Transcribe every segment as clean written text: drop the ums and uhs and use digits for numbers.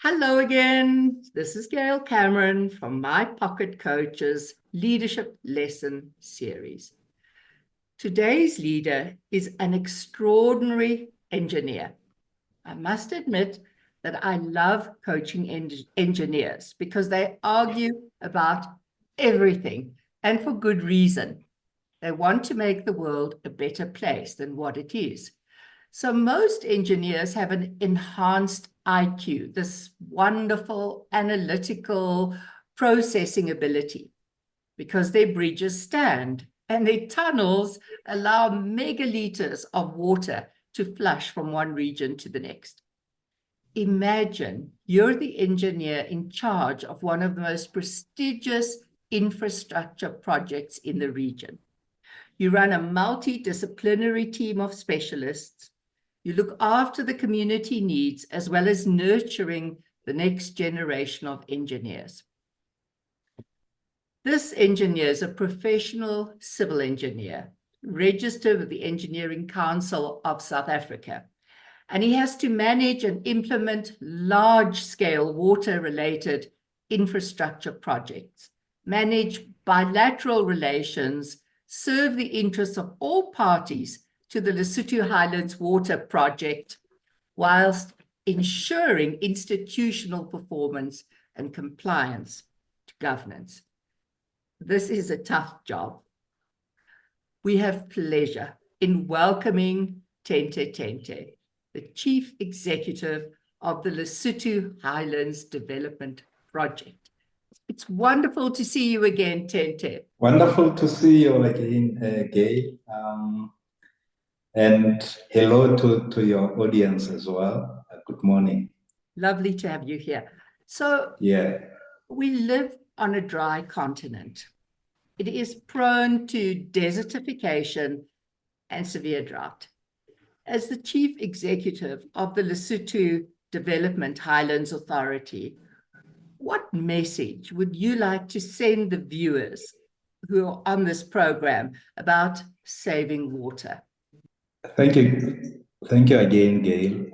Hello again. This is Gail Cameron from My Pocket Coach's Leadership Lesson Series. Today's leader is an extraordinary engineer. I must admit that I love coaching engineers because they argue about everything, and for good reason. They want to make the world a better place than what it is. So most engineers have an enhanced IQ, this wonderful analytical processing ability, because their bridges stand and their tunnels allow megaliters of water to flush from one region to the next. Imagine you're the engineer in charge of one of the most prestigious infrastructure projects in the region. You run a multidisciplinary team of specialists. You look after the community needs as well as nurturing the next generation of engineers. This engineer is a professional civil engineer, registered with the Engineering Council of South Africa, and he has to manage and implement large-scale water-related infrastructure projects, manage bilateral relations, serve the interests of all parties to the Lesotho Highlands Water Project, whilst ensuring institutional performance and compliance to governance. This is a tough job. We have pleasure in welcoming Tente, the Chief Executive of the Lesotho Highlands Development Project. It's wonderful to see you again, Tente. Wonderful to see you again, Gail. And hello to your audience as well. Good morning. Lovely to have you here. So, we live on a dry continent. It is prone to desertification and severe drought. As the Chief Executive of the Lesotho Development Highlands Authority, what message would you like to send the viewers who are on this program about saving water? Thank you. Thank you again, Gail.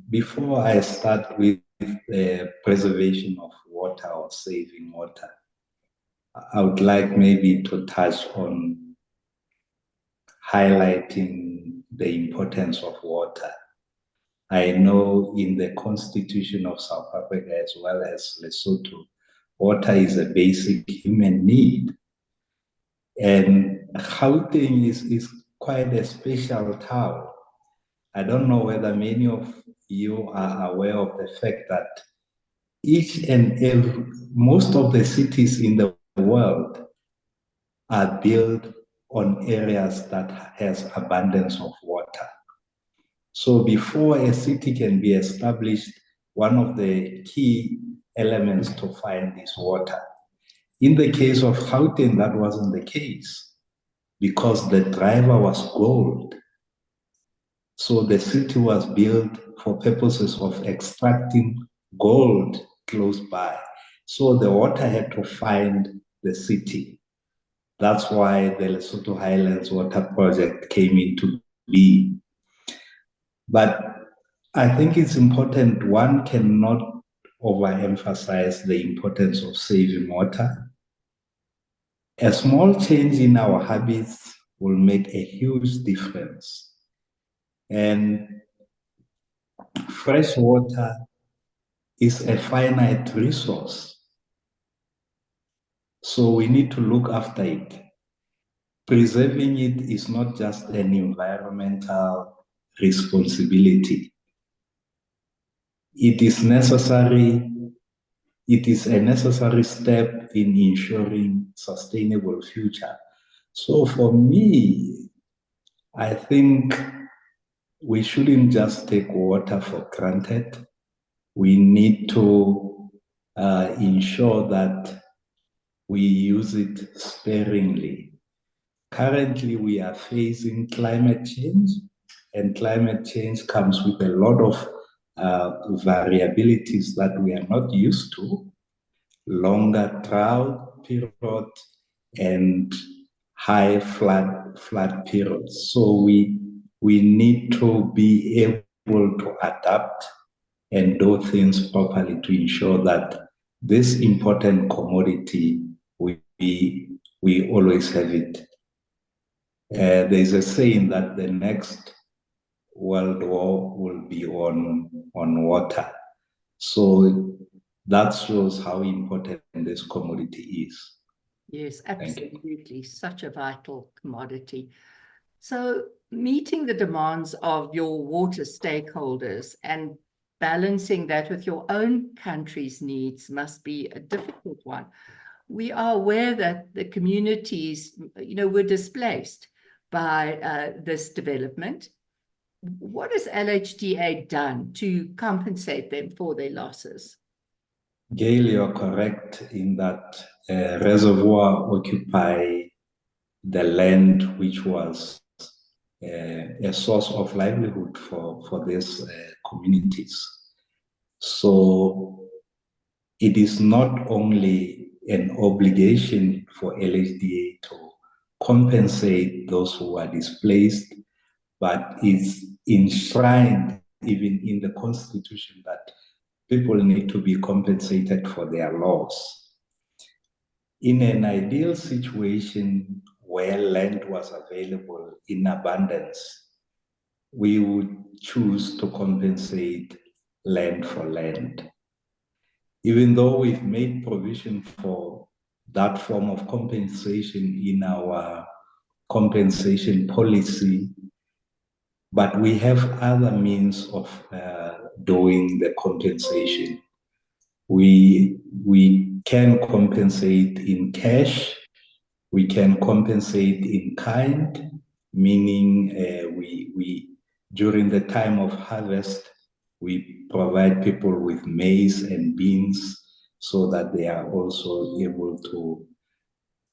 Before I start with the preservation of water or saving water, I would like maybe to touch on highlighting the importance of water. I know in the Constitution of South Africa as well as Lesotho, water is a basic human need. And Gauteng is quite a special town. I don't know whether many of you are aware of the fact that most of the cities in the world are built on areas that has abundance of water. So before a city can be established, one of the key elements to find is water. In the case of Gauteng, that wasn't the case because the driver was gold. So the city was built for purposes of extracting gold close by. So the water had to find the city. That's why the Lesotho Highlands Water Project came into being. But I think it's important, one cannot overemphasize the importance of saving water. A small change in our habits will make a huge difference. And fresh water is a finite resource. So we need to look after it. Preserving it is not just an environmental responsibility. It is necessary. It is a necessary step in ensuring sustainable future. So for me, I think we shouldn't just take water for granted. We need to ensure that we use it sparingly. Currently, we are facing climate change, and climate change comes with a lot of variabilities that we are not used to, longer drought period and high flood periods. So we need to be able to adapt and do things properly to ensure that this important commodity, we always have it. There's a saying that the next world war will be on water. So that shows how important this commodity is. Yes, absolutely. Such a vital commodity. So meeting the demands of your water stakeholders and balancing that with your own country's needs must be a difficult one. We are aware that the communities, were displaced by this development. What has LHDA done to compensate them for their losses? Gail, you're correct in that reservoir occupy the land which was a source of livelihood for these communities. So it is not only an obligation for LHDA to compensate those who are displaced, but it's enshrined even in the constitution that people need to be compensated for their loss. In an ideal situation where land was available in abundance, we would choose to compensate land for land. Even though we've made provision for that form of compensation in our compensation policy, but we have other means of doing the compensation. We can compensate in cash, we can compensate in kind, meaning we during the time of harvest, we provide people with maize and beans so that they are also able to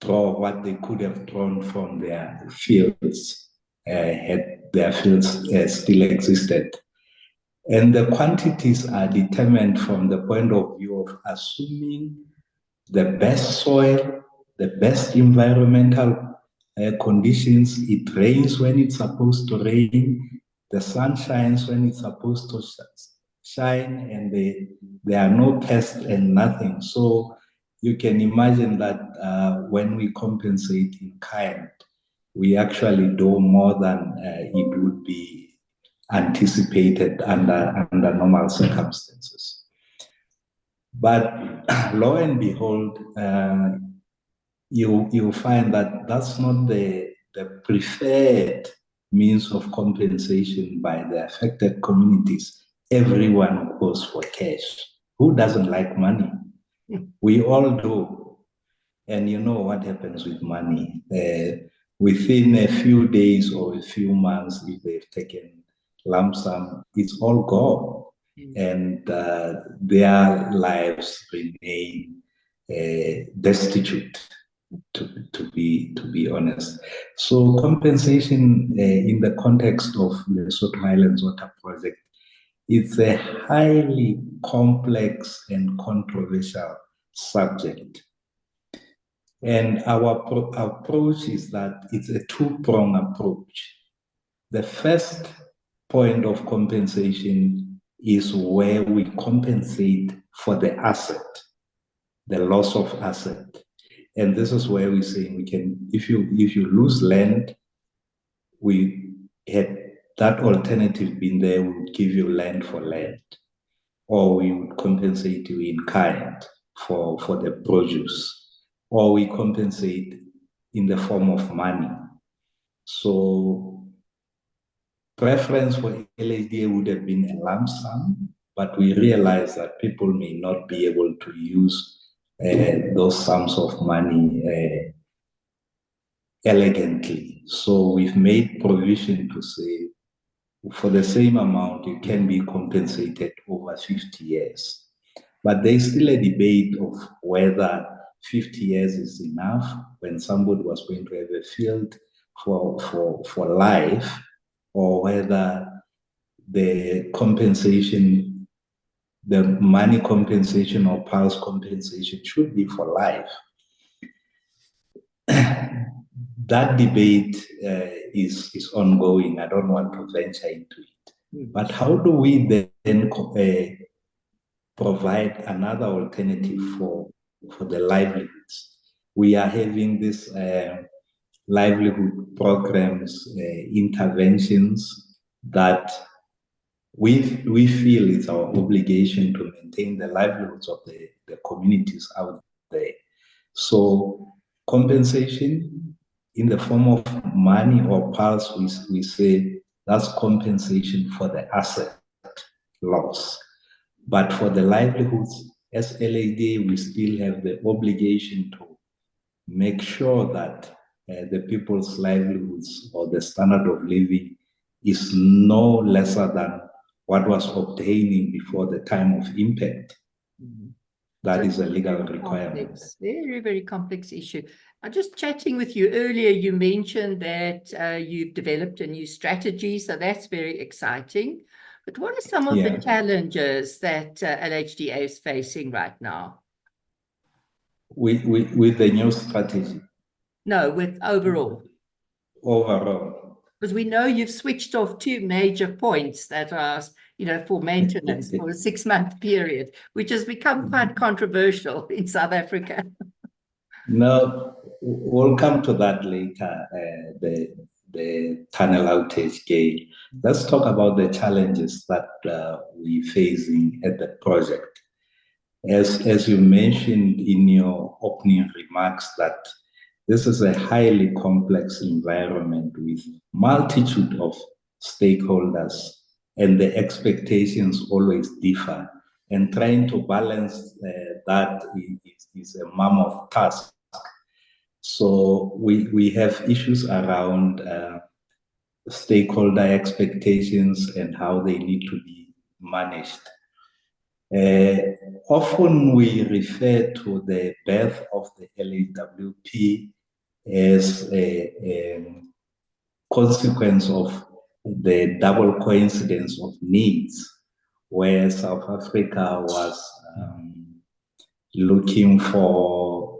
draw what they could have drawn from their fields had their fields still existed. And the quantities are determined from the point of view of assuming the best soil, the best environmental conditions. It rains when it's supposed to rain, the sun shines when it's supposed to shine, and there are no pests and nothing. So you can imagine that when we compensate in kind, we actually do more than it would be anticipated under normal circumstances. But lo and behold, you find that that's not the preferred means of compensation by the affected communities. Everyone goes for cash. Who doesn't like money? We all do. And you know what happens with money. Within a few days or a few months, if they've taken lump sum, it's all gone. And their lives remain destitute, to be honest. So compensation in the context of the Lesotho Highlands Water Project, it's a highly complex and controversial subject. And our approach is that it's a two-pronged approach. The first point of compensation is where we compensate for the asset, the loss of asset. And this is where we say we can, if you lose land, we had that alternative been there, we would give you land for land, or we would compensate you in kind for the produce, or we compensate in the form of money. So preference for LHDA would have been a lump sum, but we realize that people may not be able to use those sums of money elegantly. So we've made provision to say for the same amount, you can be compensated over 50 years. But there's still a debate of whether 50 years is enough when somebody was going to have a field for life, or whether the compensation, the money compensation or pulse compensation should be for life. That debate is ongoing. I don't want to venture into it. But how do we then provide another alternative for the livelihoods. We are having this livelihood programs, interventions that we feel it's our obligation to maintain the livelihoods of the communities out there. So compensation in the form of money or pulse, we say that's compensation for the asset loss. But for the livelihoods, as LAD, we still have the obligation to make sure that the people's livelihoods or the standard of living is no lesser than what was obtaining before the time of impact. Mm-hmm. That is a legal requirement. Very, very complex issue. I'm just chatting with you earlier. You mentioned that you've developed a new strategy, so that's very exciting. But what are some of the challenges that LHDA is facing right now? With the new strategy? No, with overall. Overall. Because we know you've switched off two major points that are, for maintenance for a 6-month period, which has become quite controversial in South Africa. No, we'll come to that later, the tunnel outage, Gail. Let's talk about the challenges that we're facing at the project. As you mentioned in your opening remarks, that this is a highly complex environment with multitude of stakeholders, and the expectations always differ. And trying to balance that is a mammoth task. So we have issues around stakeholder expectations and how they need to be managed. Often we refer to the birth of the LAWP as a consequence of the double coincidence of needs, where South Africa was looking for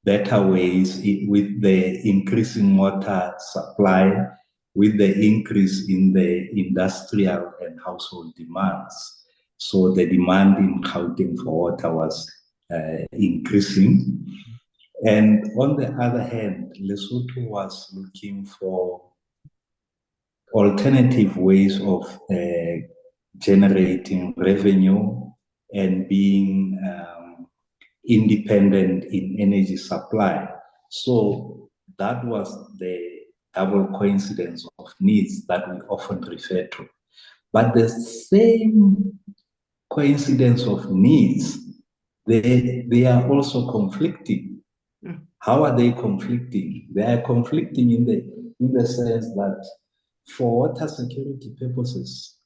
better ways with the increasing water supply, with the increase in the industrial and household demands. So the demand in Gauteng for water was increasing. And on the other hand, Lesotho was looking for alternative ways of generating revenue and being independent in energy supply. So that was the double coincidence of needs that we often refer to. But the same coincidence of needs, they are also conflicting. How are they conflicting? They are conflicting in the sense that for water security purposes,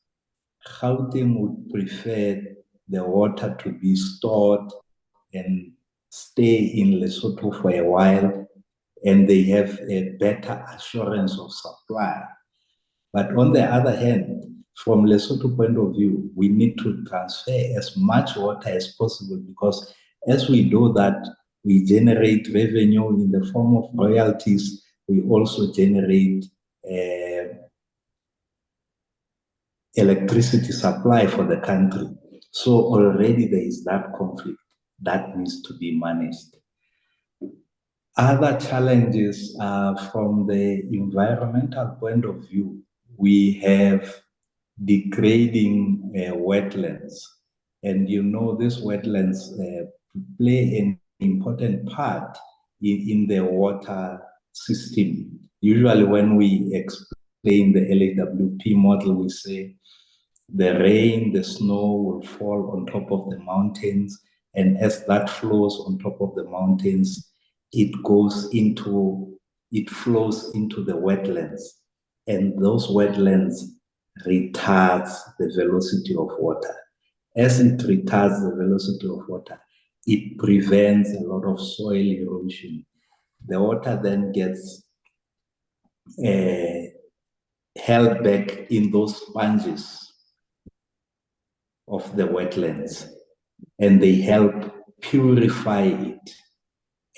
Gauteng would prefer the water to be stored and stay in Lesotho for a while, and they have a better assurance of supply. But on the other hand, from Lesotho point of view, we need to transfer as much water as possible, because as we do that, we generate revenue in the form of royalties. We also generate electricity supply for the country. So already there is that conflict that needs to be managed. Other challenges from the environmental point of view, we have degrading wetlands. And these wetlands play an important part in the water system. Usually when we explain the LAWP model, we say the rain, the snow will fall on top of the mountains, and as that flows on top of the mountains, it flows into the wetlands, and those wetlands retards the velocity of water. As it retards the velocity of water, it prevents a lot of soil erosion. The water then gets held back in those sponges of the wetlands, and they help purify it.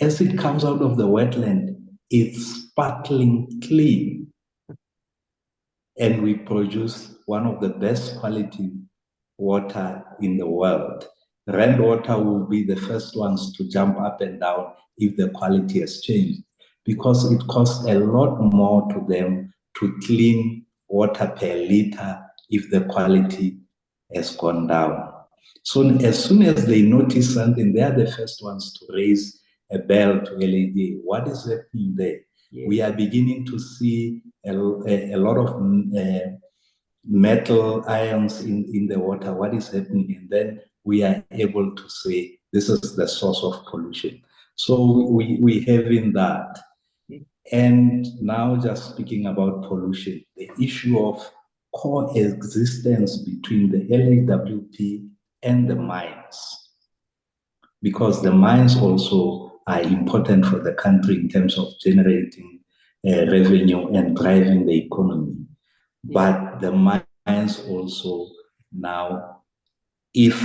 As it comes out of the wetland, it's sparkling clean, and we produce one of the best quality water in the world. Rand water will be the first ones to jump up and down if the quality has changed, because it costs a lot more to them to clean water per liter if the quality has gone down. So as soon as they notice something, they are the first ones to raise a bell to LADA. What is happening there? Yes. We are beginning to see a lot of metal ions in the water. What is happening? And then we are able to say this is the source of pollution. So we having that. And now just speaking about pollution, the issue of coexistence between the LAWP and the mines, because the mines also are important for the country in terms of generating revenue and driving the economy. But the mines also now, if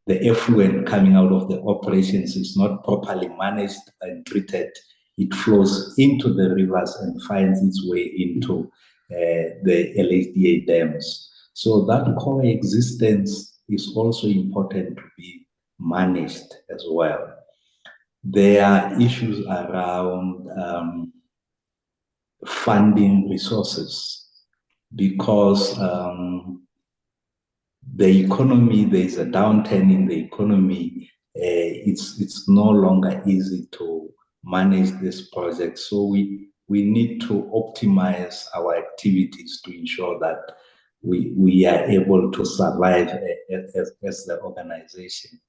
the effluent coming out of the operations is not properly managed and treated, it flows into the rivers and finds its way into the LHDA dams. So that coexistence is also important to be managed as well. There are issues around funding resources, because the economy, there is a downturn in the economy. It's no longer easy to manage this project. So we need to optimize our activities to ensure that we are able to survive as the organization.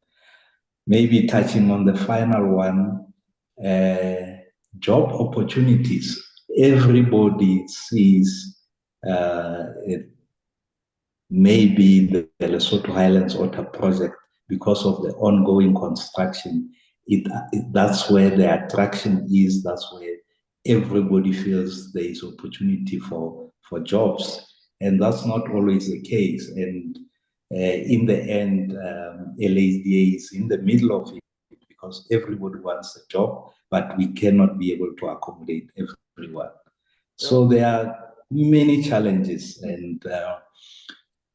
Maybe touching on the final one, job opportunities. Everybody sees maybe the Lesotho Highlands Water Project, because of the ongoing construction. That's where the attraction is. That's where everybody feels there is opportunity for jobs, and that's not always the case. And in the end, LHDA is in the middle of it, because everybody wants a job, but we cannot be able to accommodate everyone. So there are many challenges, and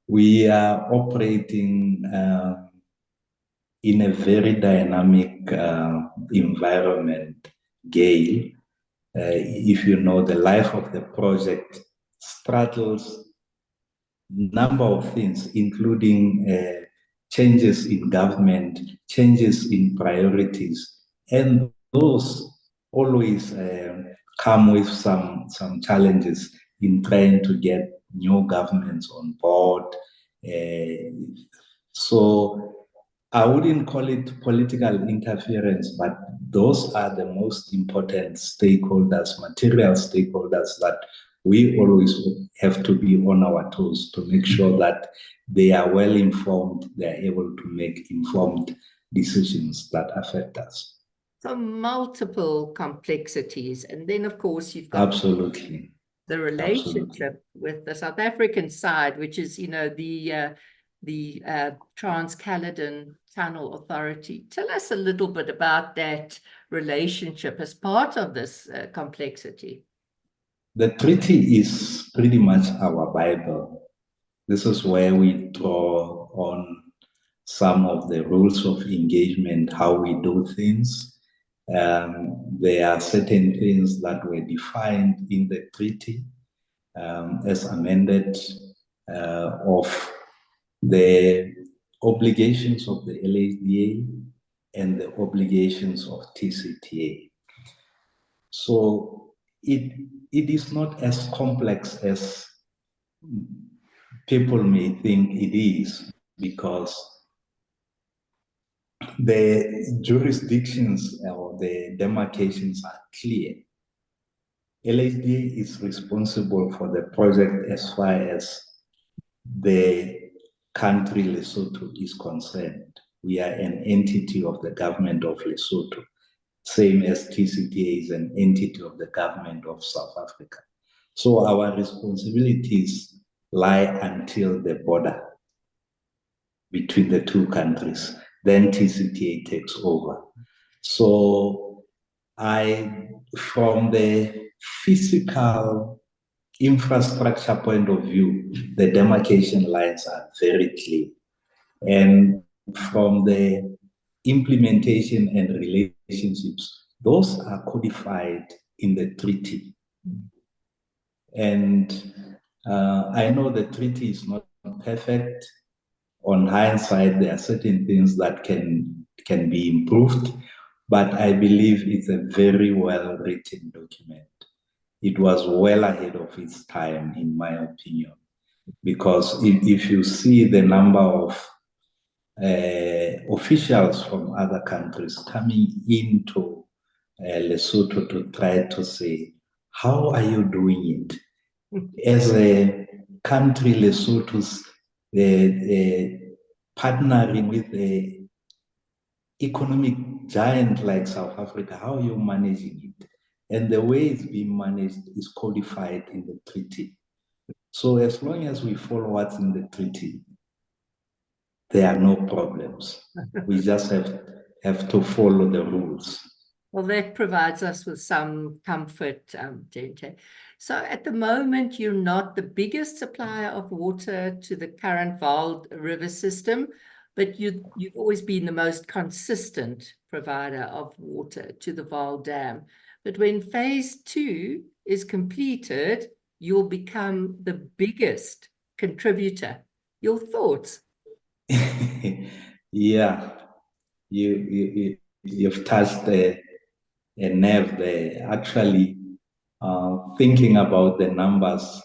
we are operating in a very dynamic environment, Gail. If you know, the life of the project straddles number of things, including changes in government, changes in priorities, and those always come with some challenges in trying to get new governments on board. So I wouldn't call it political interference, but those are the most important stakeholders, material stakeholders, that we always have to be on our toes to make sure that they are well informed, they are able to make informed decisions that affect us. So multiple complexities. And then, of course, you've got absolutely the relationship with the South African side, which is, you know, the Trans-Caledon Tunnel Authority. Tell us a little bit about that relationship as part of this complexity. The treaty is pretty much our Bible. This is where we draw on some of the rules of engagement, how we do things. There are certain things that were defined in the treaty as amended, of the obligations of the LHDA and the obligations of TCTA. So it is not as complex as people may think it is, because the jurisdictions or the demarcations are clear. LHDA is responsible for the project as far as the country Lesotho is concerned. We are an entity of the government of Lesotho, same as TCTA is an entity of the government of South Africa. So our responsibilities lie until the border between the two countries. Then TCTA takes over. So from the physical infrastructure point of view, the demarcation lines are very clear. And from the implementation and relationships, those are codified in the treaty. And I know the treaty is not perfect. On hindsight, there are certain things that can be improved, but I believe it's a very well written document. It was well ahead of its time, in my opinion, because if you see the number of officials from other countries coming into Lesotho to try to say, how are you doing it? As a country, Lesotho's partnering with a economic giant like South Africa, how are you managing it? And the way it's being managed is codified in the treaty. So as long as we follow what's in the treaty, there are no problems. We just have to follow the rules. Well, that provides us with some comfort, Tente. So at the moment, you're not the biggest supplier of water to the current Vaal River system, but you've always been the most consistent provider of water to the Vaal Dam. But when phase 2 is completed, you'll become the biggest contributor. Your thoughts? Yeah, you've touched a nerve there. Actually, thinking about the numbers,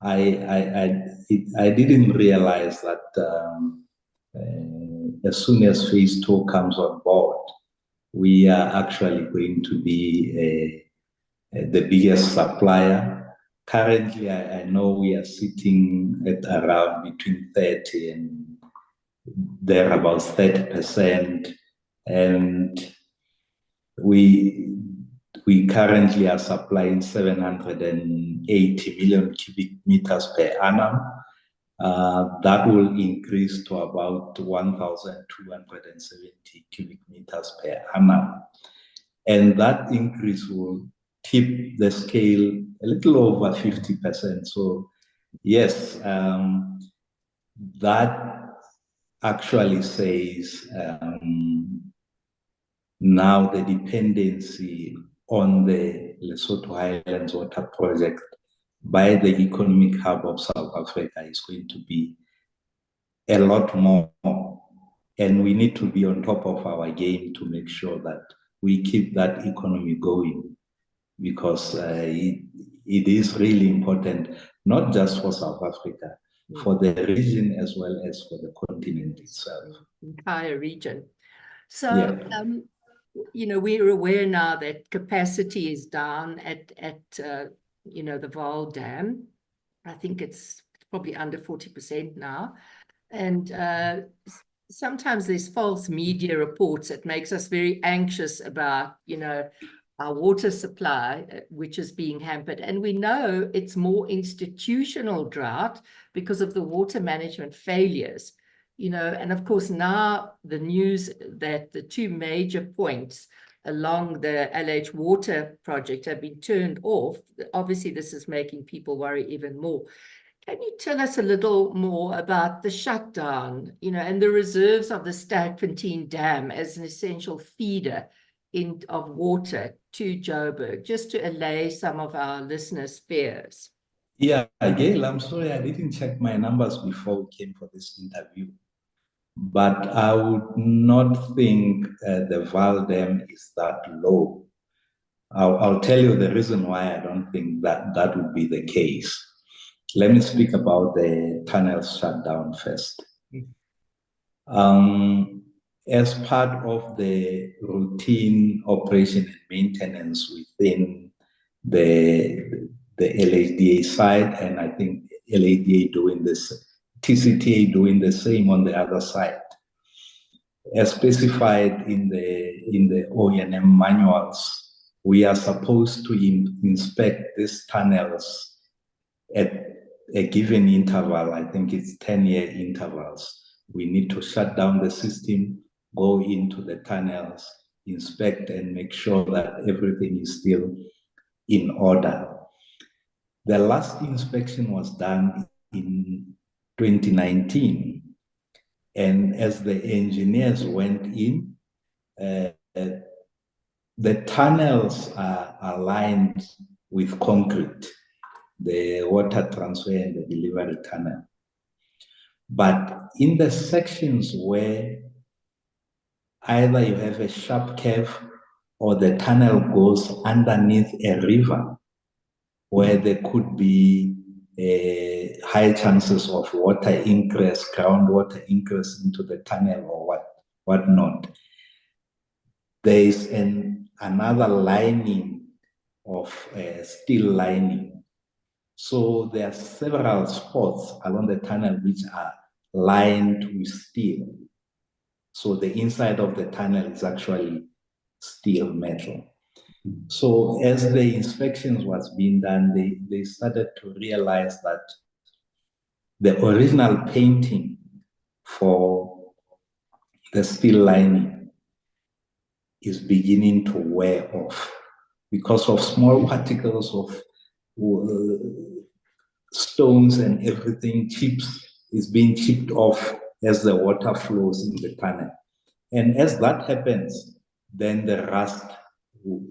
I didn't realize that as soon as phase 2 comes on board, we are actually going to be the biggest supplier. Currently, I know we are sitting at around between 30 and thereabouts 30%. And we currently are supplying 780 million cubic meters per annum. That will increase to about 1,270 cubic meters per annum. And that increase will tip the scale a little over 50%. So yes, that actually says now the dependency on the Lesotho Highlands Water Project by the economic hub of South Africa is going to be a lot more. And we need to be on top of our game to make sure that we keep that economy going, because it is really important, not just for South Africa, for the region as well as for the continent itself. Entire region. So, Yeah. We're aware now that capacity is down at the Vaal Dam. I think it's probably under 40% now. And sometimes there's false media reports that makes us very anxious about, our water supply, which is being hampered. And we know it's more institutional drought because of the water management failures. And of course, now the news that the 2 major points along the LH water project have been turned off. Obviously, this is making people worry even more. Can you tell us a little more about the shutdown, and the reserves of the Sterkfontein Dam as an essential feeder of water to Joburg, just to allay some of our listeners' fears? Yeah, Gail, I'm sorry I didn't check my numbers before we came for this interview. But I would not think the Vaal Dam is that low. I'll tell you the reason why I don't think that would be the case. Let me speak about the tunnel shutdown first. As part of the routine operation and maintenance within the LHDA side, and I think LHDA doing this, TCTA doing the same on the other side, as specified in the O&M manuals, we are supposed to inspect these tunnels at a given interval. I think it's 10-year intervals. We need to shut down the system, go into the tunnels, inspect and make sure that everything is still in order. The last inspection was done in 2019. And as the engineers went in, the tunnels are aligned with concrete, the water transfer and the delivery tunnel. But in the sections where either you have a sharp curve or the tunnel goes underneath a river, where there could be high chances of water ingress, groundwater ingress into the tunnel or whatnot. There is another lining of steel lining. So there are several spots along the tunnel which are lined with steel. So the inside of the tunnel is actually steel metal. So as the inspections was being done, they started to realize that the original painting for the steel lining is beginning to wear off because of small particles of stones and everything is being chipped off as the water flows in the tunnel. And as that happens, then the rust will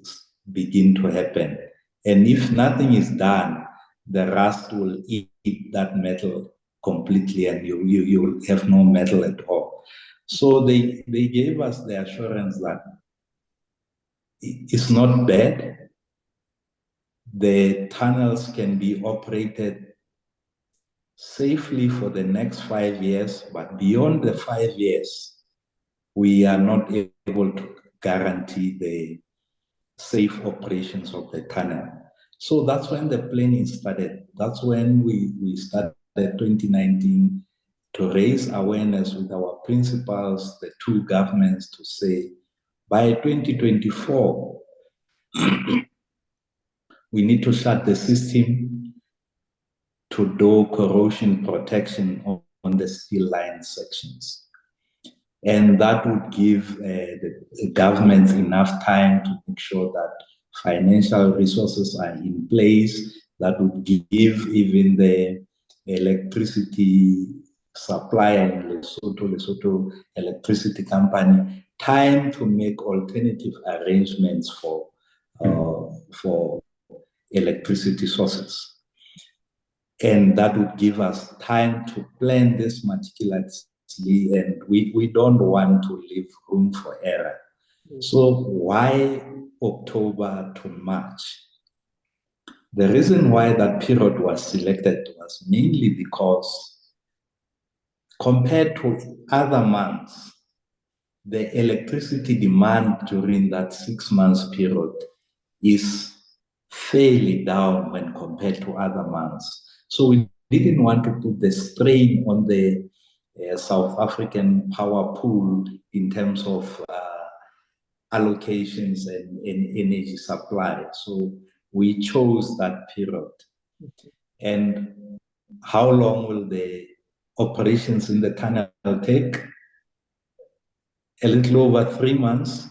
begin to happen. And if nothing is done, the rust will eat that metal completely and you will have no metal at all. So they gave us the assurance that it's not bad. The tunnels can be operated safely for the next 5 years, but beyond the 5 years, we are not able to guarantee the safe operations of the tunnel. So that's when the planning started. That's when we started 2019 to raise awareness with our principals, the two governments, to say by 2024, we need to shut the system to do corrosion protection on the steel line sections. And that would give the government enough time to make sure that financial resources are in place, that would give even the electricity supplier in Lesotho Electricity Company, time to make alternative arrangements for electricity sources. And that would give us time to plan this meticulously, and we don't want to leave room for error. So why October to March? The reason why that period was selected was mainly because compared to other months, the electricity demand during that 6 months period is fairly down when compared to other months. So we didn't want to put the strain on the South African power pool in terms of allocations and energy supply. So we chose that period. And how long will the operations in the tunnel take? A little over 3 months.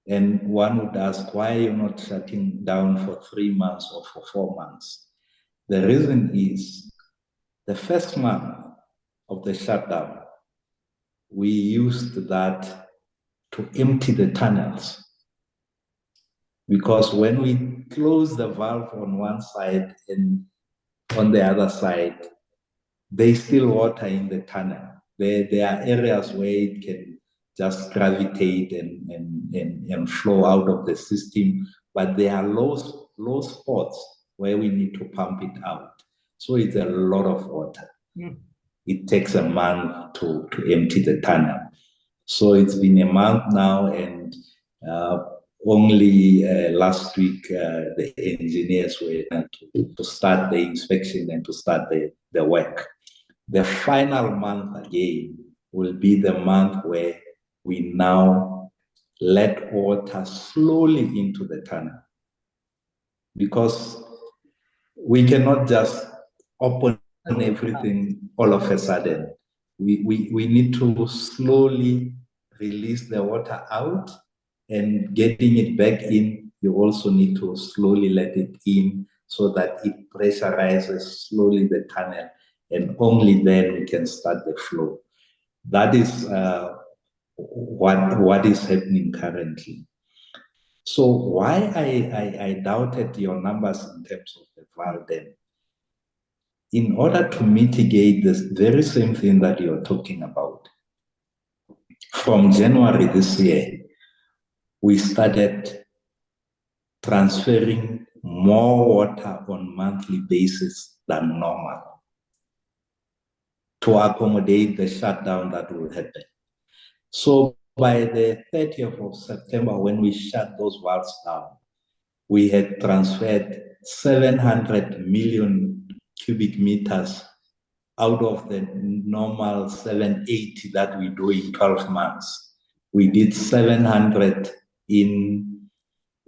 And one would ask, why are you not shutting down for 3 months or for 4 months? The reason is the first month of the shutdown, we used that to empty the tunnels. Because when we close the valve on one side and on the other side, there's still water in the tunnel. There are areas where it can just gravitate and flow out of the system, but there are low spots where we need to pump it out. So it's a lot of water. It takes a month to empty the tunnel. So it's been a month now, and only last week the engineers were to start the inspection and to start the work. The final month again will be the month where we now let water slowly into the tunnel, because we cannot just open everything all of a sudden. We need to slowly release the water out, and getting it back in, you also need to slowly let it in so that it pressurizes slowly the tunnel, and only then we can start the flow. That is what is happening currently. So why I doubted your numbers in terms of the Valden, in order to mitigate this very same thing that you're talking about, from January this year, we started transferring more water on monthly basis than normal to accommodate the shutdown that will happen. So by the 30th of September, when we shut those valves down, we had transferred 700 million cubic meters out of the normal 780 that we do in 12 months. We did 700 in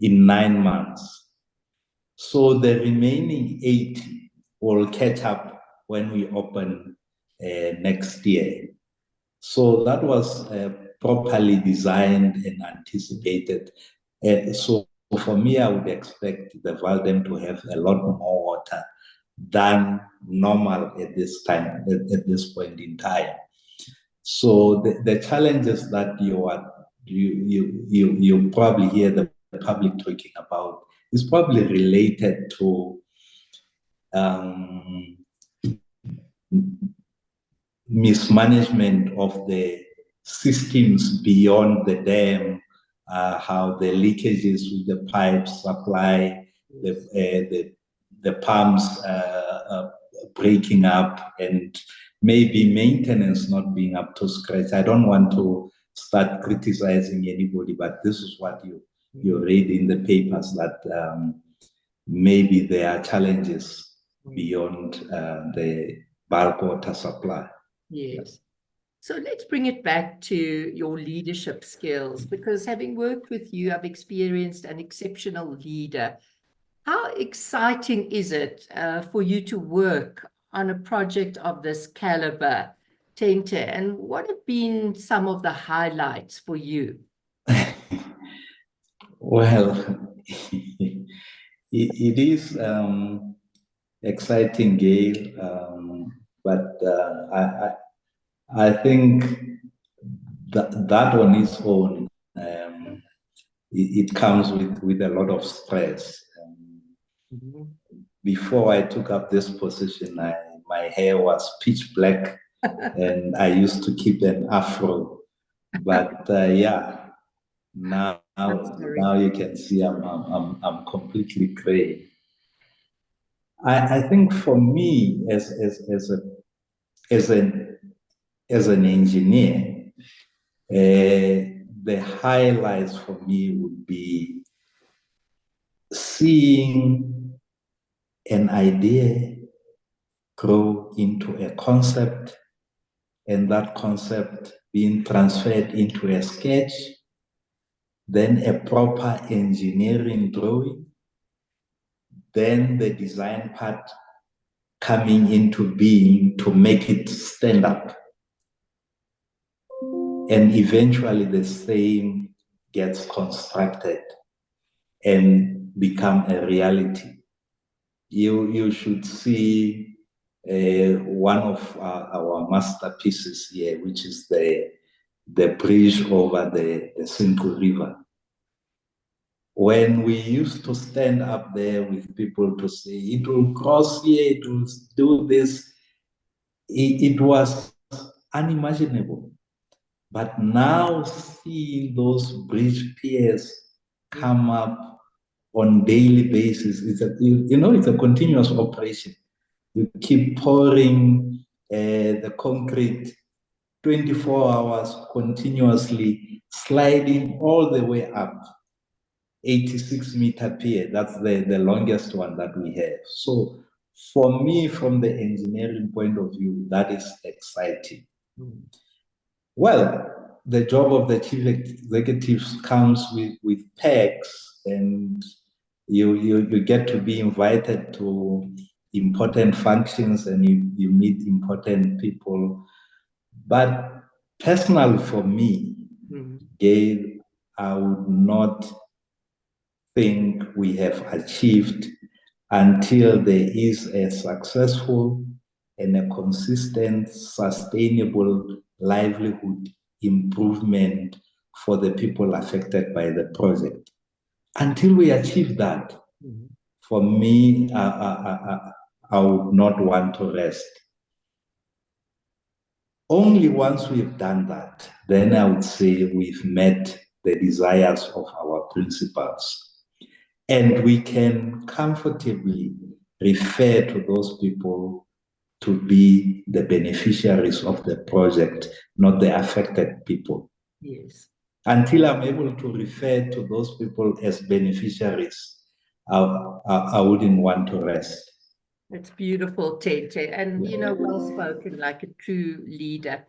9 months. So the remaining 80 will catch up when we open next year. So that was properly designed and anticipated. So for me, I would expect the Valdem to have a lot more water than normal at this time, at this point in time. So the challenges that you probably hear the public talking about is probably related to mismanagement of the systems beyond the dam, how the leakages with the pipes supply, the pumps breaking up, and maybe maintenance not being up to scratch. I don't want to start criticizing anybody, but this is what you read in the papers, that maybe there are challenges beyond the bulk water supply. Yes. So let's bring it back to your leadership skills, because having worked with you, I've experienced an exceptional leader. How exciting is it for you to work on a project of this caliber, Tente, and what have been some of the highlights for you? Well, it is exciting, Gail, but I think that on its own, it comes with a lot of stress. Before I took up this position, my hair was pitch black, and I used to keep an afro. But yeah, now you can see I'm completely gray. I think for me as an as an engineer, the highlights for me would be seeing an idea grow into a concept, and that concept being transferred into a sketch, then a proper engineering drawing, then the design part coming into being to make it stand up. And eventually the same gets constructed and become a reality. You should see one of our masterpieces here, which is the bridge over the Sinku River. When we used to stand up there with people to say, it will cross here, it will do this, it was unimaginable. But now seeing those bridge piers come up on daily basis, it's a continuous operation. You keep pouring the concrete 24 hours continuously, sliding all the way up 86-meter pier. That's the longest one that we have. So for me, from the engineering point of view, that is exciting. Well, the job of the chief executives comes with perks, and you get to be invited to important functions, and you meet important people. But personally for me, Gail, I would not think we have achieved until there is a successful and a consistent, sustainable livelihood improvement for the people affected by the project. Until we achieve that, for me, I would not want to rest. Only once we've done that, then I would say we've met the desires of our principals. And we can comfortably refer to those people to be the beneficiaries of the project, not the affected people. Yes. Until I'm able to refer to those people as beneficiaries, I wouldn't want to rest. It's beautiful, Tente, and, well spoken, like a true leader.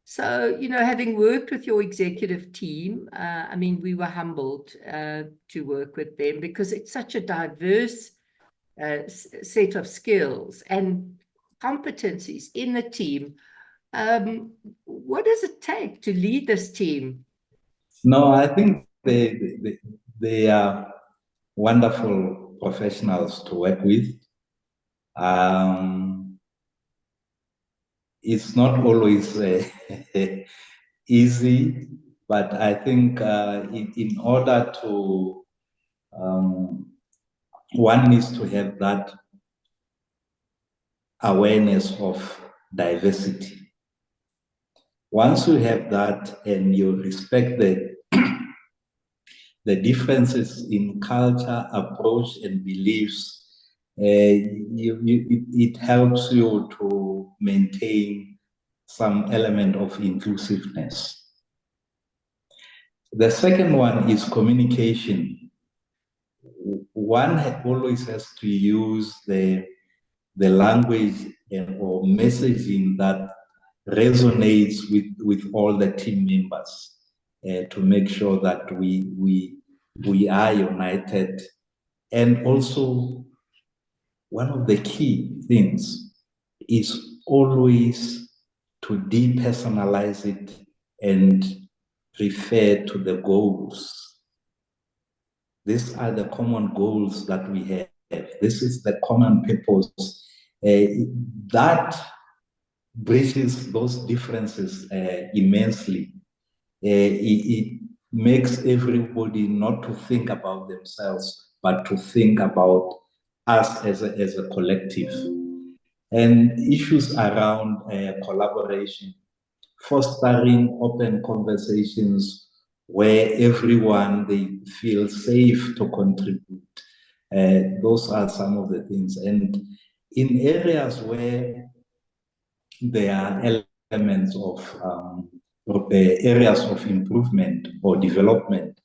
So, having worked with your executive team, I mean, we were humbled to work with them because it's such a diverse set of skills and competencies in the team. What does it take to lead this team? No, I think they are wonderful professionals to work with. It's not always easy, but I think in order to, one needs to have that awareness of diversity. Once you have that and you respect the differences in culture, approach, and beliefs, it helps you to maintain some element of inclusiveness. The second one is communication. One always has to use the language or messaging that resonates with all the team members to make sure that we are united. And also, one of the key things is always to depersonalize it and refer to the goals. These are the common goals that we have. This is the common purpose. That bridges those differences immensely. It makes everybody not to think about themselves, but to think about us as a collective. And issues around collaboration, fostering open conversations where everyone they feel safe to contribute. Those are some of the things. And in areas where there are elements of areas of improvement or development,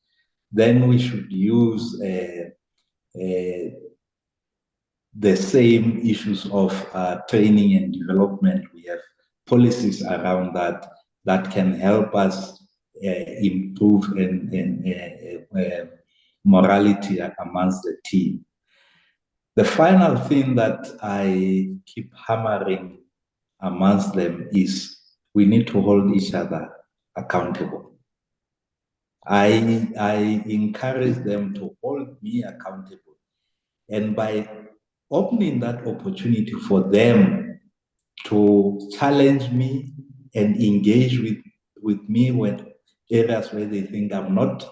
then we should use the same issues of training and development. We have policies around that can help us improve morality amongst the team. The final thing that I keep hammering amongst them is we need to hold each other accountable. I encourage them to hold me accountable. And by opening that opportunity for them to challenge me and engage with me when areas where they think I'm not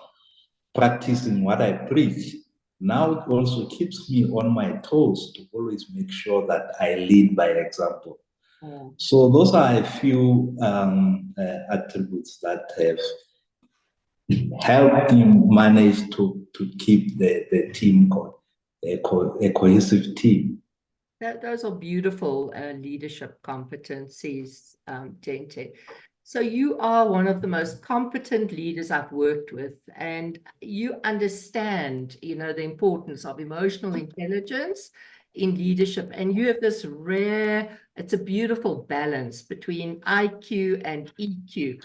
practicing what I preach, now it also keeps me on my toes to always make sure that I lead by example. So those are a few attributes that have helped him manage to keep the team a cohesive team. Those are beautiful leadership competencies, Tente. So you are one of the most competent leaders I've worked with, and you understand, the importance of emotional intelligence in leadership. And you have this rare, it's a beautiful balance between IQ and EQ.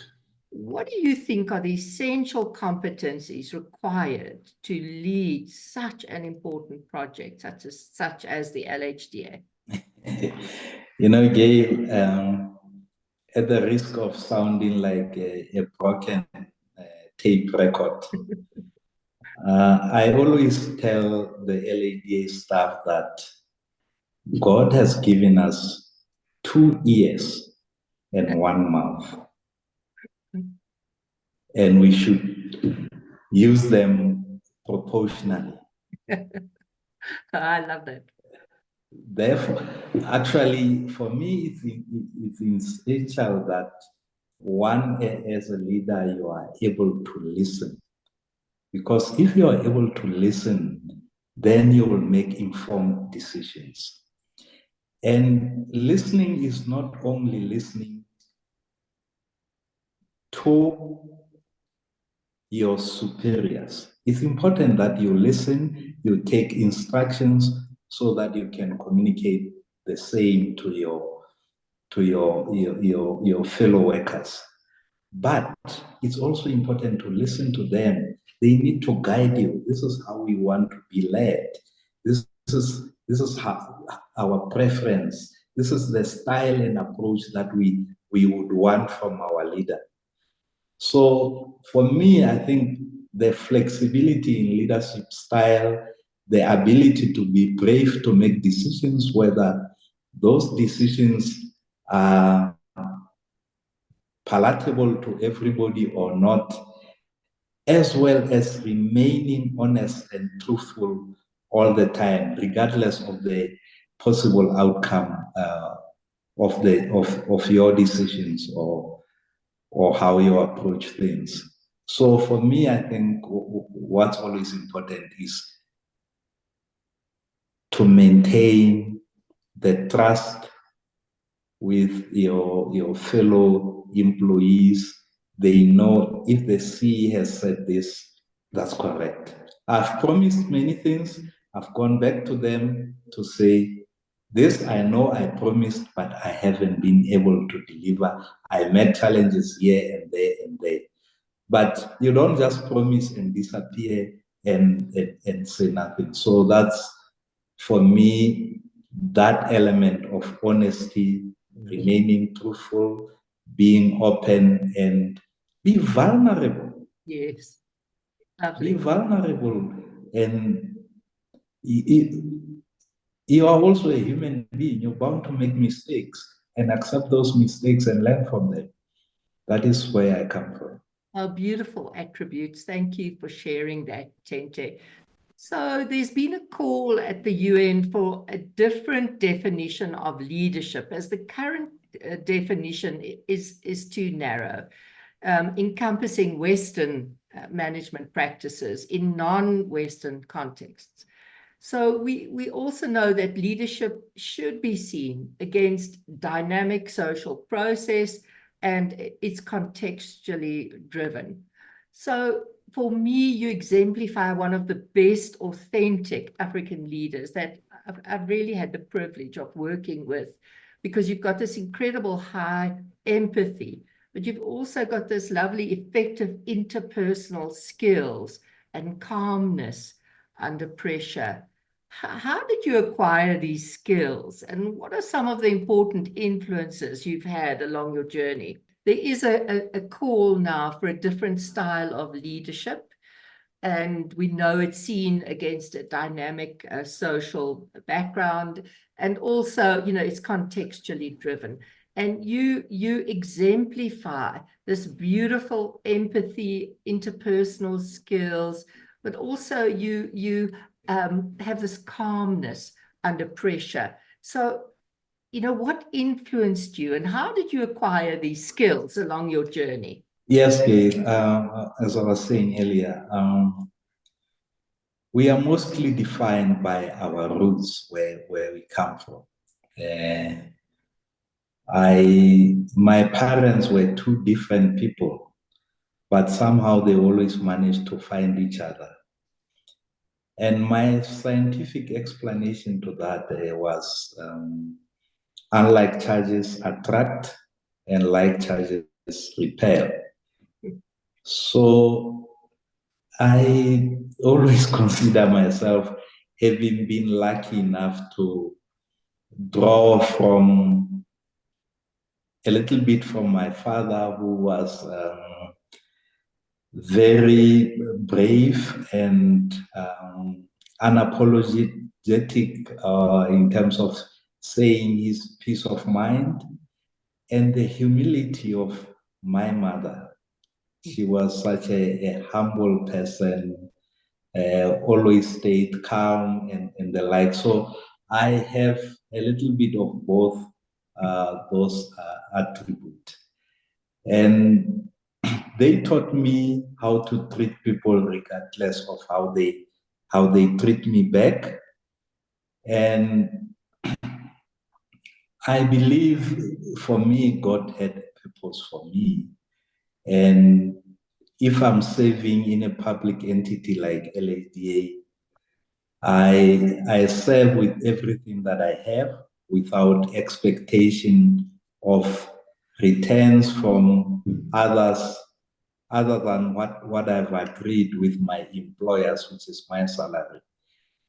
What do you think are the essential competencies required to lead such an important project, such as the LHDA? Gail, at the risk of sounding like a broken tape record, I always tell the LADA staff that God has given us 2 ears and 1 mouth, and we should use them proportionally. I love that. Therefore, actually, for me, it's essential that as a leader, you are able to listen. Because if you are able to listen, then you will make informed decisions. And listening is not only listening to your superiors. It's important that you listen, you take instructions so that you can communicate the same to your fellow workers. But it's also important to listen to them. They need to guide you. This is how we want to be led. This is how, our preference. This is the style and approach that we would want from our leader. So for me, I think the flexibility in leadership style, the ability to be brave to make decisions, whether those decisions are palatable to everybody or not, as well as remaining honest and truthful all the time, regardless of the possible outcome of your decisions or how you approach things. So for me, I think what's always important is to maintain the trust with your fellow employees. They know if the CE has said this, that's correct. I've promised many things. I've gone back to them to say, this I know I promised, but I haven't been able to deliver. I met challenges here and there and there. But you don't just promise and disappear and say nothing. So that's, for me, that element of honesty, remaining truthful, being open, and be vulnerable. Yes, Be lovely. vulnerable. And you are also a human being. You're bound to make mistakes and accept those mistakes and learn from them. That is where I come from. Oh, beautiful attributes. Thank you for sharing that, Tente. So there's been a call at the UN for a different definition of leadership, as the current definition is too narrow, encompassing Western management practices in non-Western contexts. So we also know that leadership should be seen against dynamic social process, and it's contextually driven. So for me, you exemplify one of the best authentic African leaders that I've really had the privilege of working with, because you've got this incredible high empathy, but you've also got this lovely effective interpersonal skills and calmness under pressure. How did you acquire these skills, and what are some of the important influences you've had along your journey? There is a call now for a different style of leadership, and we know it's seen against a dynamic social background, and also, it's contextually driven. And you exemplify this beautiful empathy, interpersonal skills, but also you have this calmness under pressure. So, what influenced you, and how did you acquire these skills along your journey? Yes, Gail. As I was saying earlier, we are mostly defined by our roots, where we come from. My parents were two different people, but somehow they always managed to find each other. And my scientific explanation to that was, unlike charges attract and like charges repel. So I always consider myself having been lucky enough to draw from a little bit from my father, who was very brave and unapologetic in terms of saying his peace of mind, and the humility of my mother. She was such a humble person, always stayed calm and the like. So I have a little bit of both those attributes. And they taught me how to treat people regardless of how they treat me back. And I believe for me, God had a purpose for me. And if I'm serving in a public entity like LHDA, I serve with everything that I have without expectation of returns from others other than what I've agreed with my employers, which is my salary.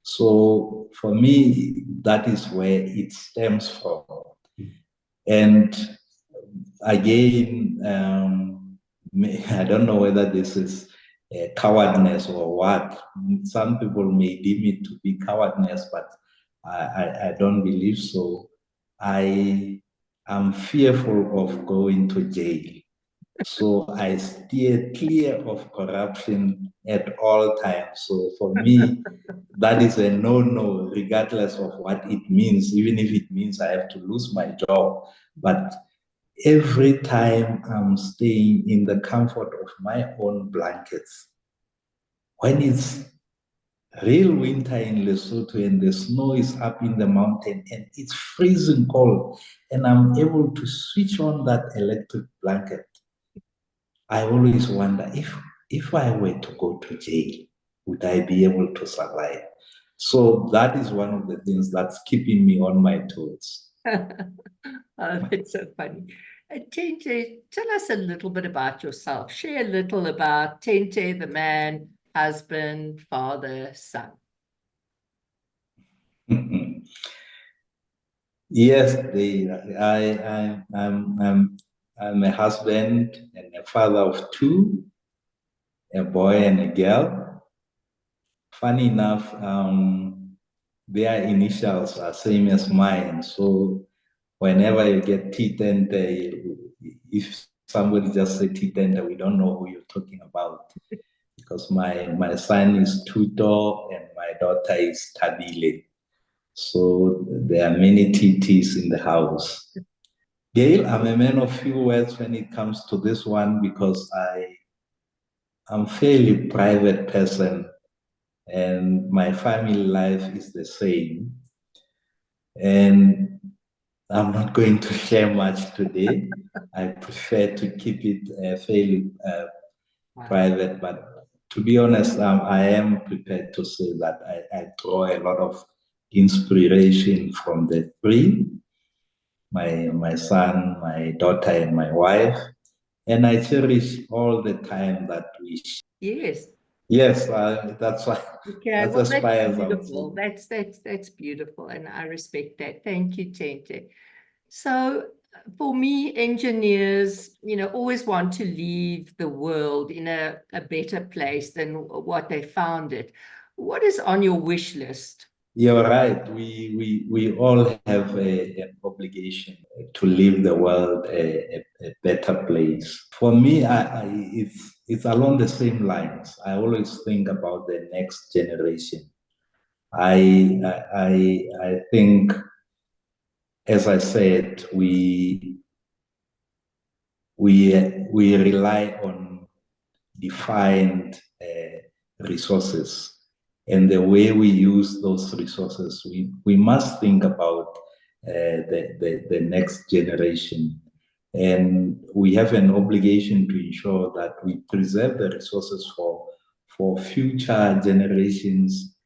So for me, that is where it stems from. And again, I don't know whether this is cowardness or what. Some people may deem it to be cowardness, but I don't believe so. I am fearful of going to jail. So I steer clear of corruption at all times. So for me, that is a no-no, regardless of what it means, even if it means I have to lose my job. But every time I'm staying in the comfort of my own blankets, when it's real winter in Lesotho and the snow is up in the mountain and it's freezing cold, and I'm able to switch on that electric blanket, I always wonder if I were to go to jail, would I be able to survive? So that is one of the things that's keeping me on my toes. Oh, that's so funny. Tente, tell us a little bit about yourself. Share a little about Tente, the man, husband, father, son. Yes, I'm a husband and a father of two, a boy and a girl. Funny enough, their initials are same as mine. So whenever you get Tente, if somebody just say Tente, we don't know who you're talking about. Because my son is Tuto and my daughter is Tabile. So there are many TTs in the house. Gail, I'm a man of few words when it comes to this one because I'm fairly private person and my family life is the same. And I'm not going to share much today. I prefer to keep it fairly private, but to be honest, I am prepared to say that I draw a lot of inspiration from the three, my son, my daughter, and my wife. And I cherish all the time that we share. Yes. Yes, that's why Okay, that's well, as far that's as I'm beautiful. saying. That's beautiful, and I respect that. Thank you, Tente. So for me, engineers, always want to leave the world in a better place than what they found it. What is on your wish list? You're right. We all have an obligation to leave the world a better place. For me, it's along the same lines. I always think about the next generation. I think, as I said, we rely on defined resources. And the way we use those resources, we must think about the next generation. And we have an obligation to ensure that we preserve the resources for future generations.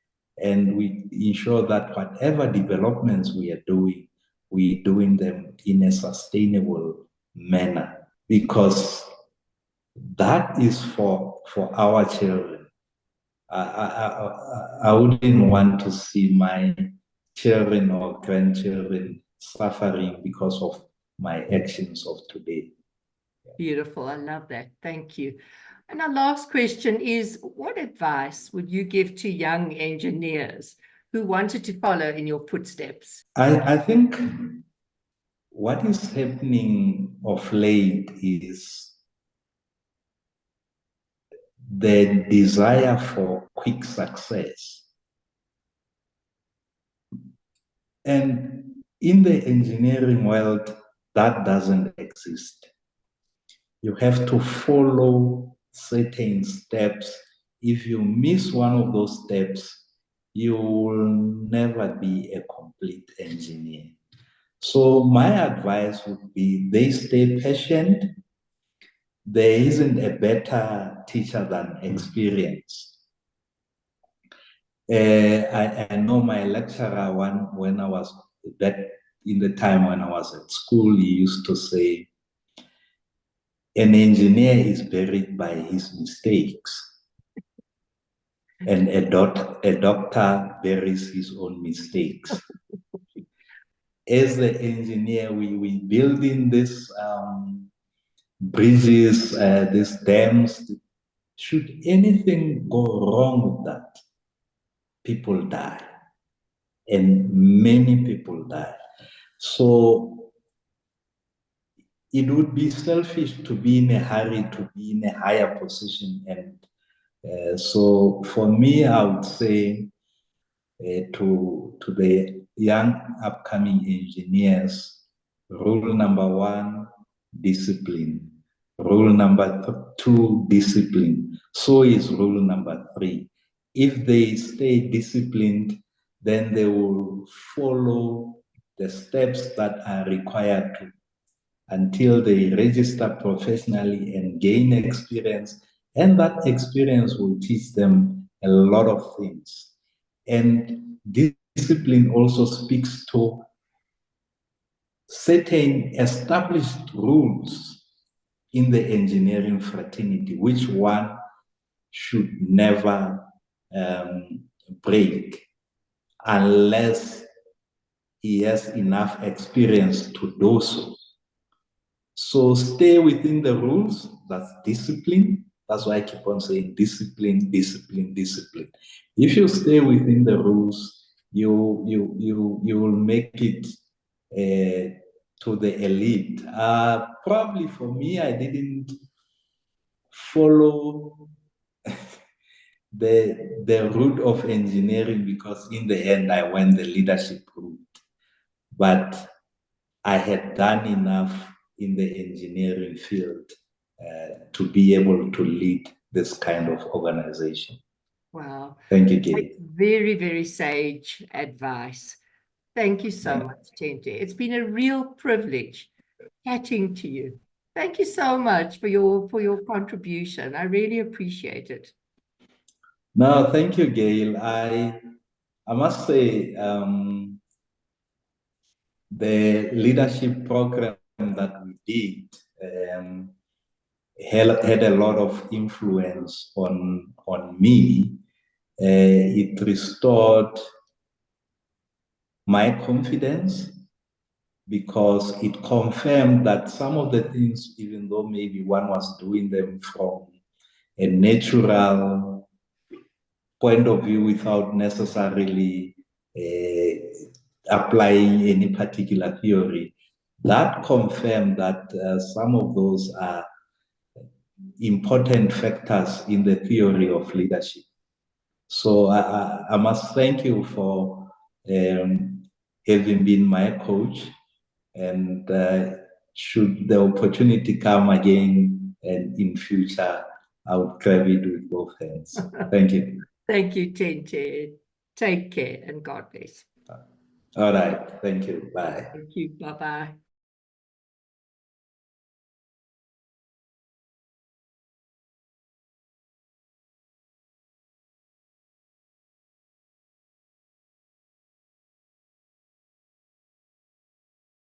And we ensure that whatever developments we are doing, we're doing them in a sustainable manner. Because that is for our children. I wouldn't want to see my children or grandchildren suffering because of my actions of today. Beautiful. I love that. Thank you. And our last question is, what advice would you give to young engineers who wanted to follow in your footsteps? I think what is happening of late is the desire for quick success. And in the engineering world, that doesn't exist. You have to follow certain steps. If you miss one of those steps, you will never be a complete engineer. So my advice would be they stay patient. There isn't a better teacher than experience. I know my lecturer when I was back in the time when I was at school, he used to say, an engineer is buried by his mistakes, and a doctor buries his own mistakes. As the engineer, we build in these bridges, these dams. Should anything go wrong with that, people die, and many people die. So it would be selfish to be in a hurry to be in a higher position. And so for me, I would say to the young upcoming engineers, rule number one, discipline. Rule number two, discipline. So is rule number three. If they stay disciplined, then they will follow the steps that are required to until they register professionally and gain experience. And that experience will teach them a lot of things. And discipline also speaks to certain established rules in the engineering fraternity, which one should never break unless he has enough experience to do so. So stay within the rules. That's discipline. That's why I keep on saying discipline, discipline, discipline. If you stay within the rules, you will make it to the elite. Probably for me, I didn't follow the route of engineering because in the end I went the leadership route. But I had done enough in the engineering field to be able to lead this kind of organization. Wow. Thank you, Gail. That's very, very sage advice. Thank you so much, Tente. It's been a real privilege chatting to you. Thank you so much for your contribution. I really appreciate it. No, thank you, Gail. I must say the leadership program that we did had a lot of influence on me. It restored my confidence because it confirmed that some of the things, even though maybe one was doing them from a natural point of view without necessarily applying any particular theory, that confirmed that some of those are important factors in the theory of leadership. So I must thank you for having been my coach. And should the opportunity come again and in future, I would grab it with both hands. Thank you. Thank you, Tente. Take care and God bless. All right. Thank you. Bye. Thank you. Bye-bye.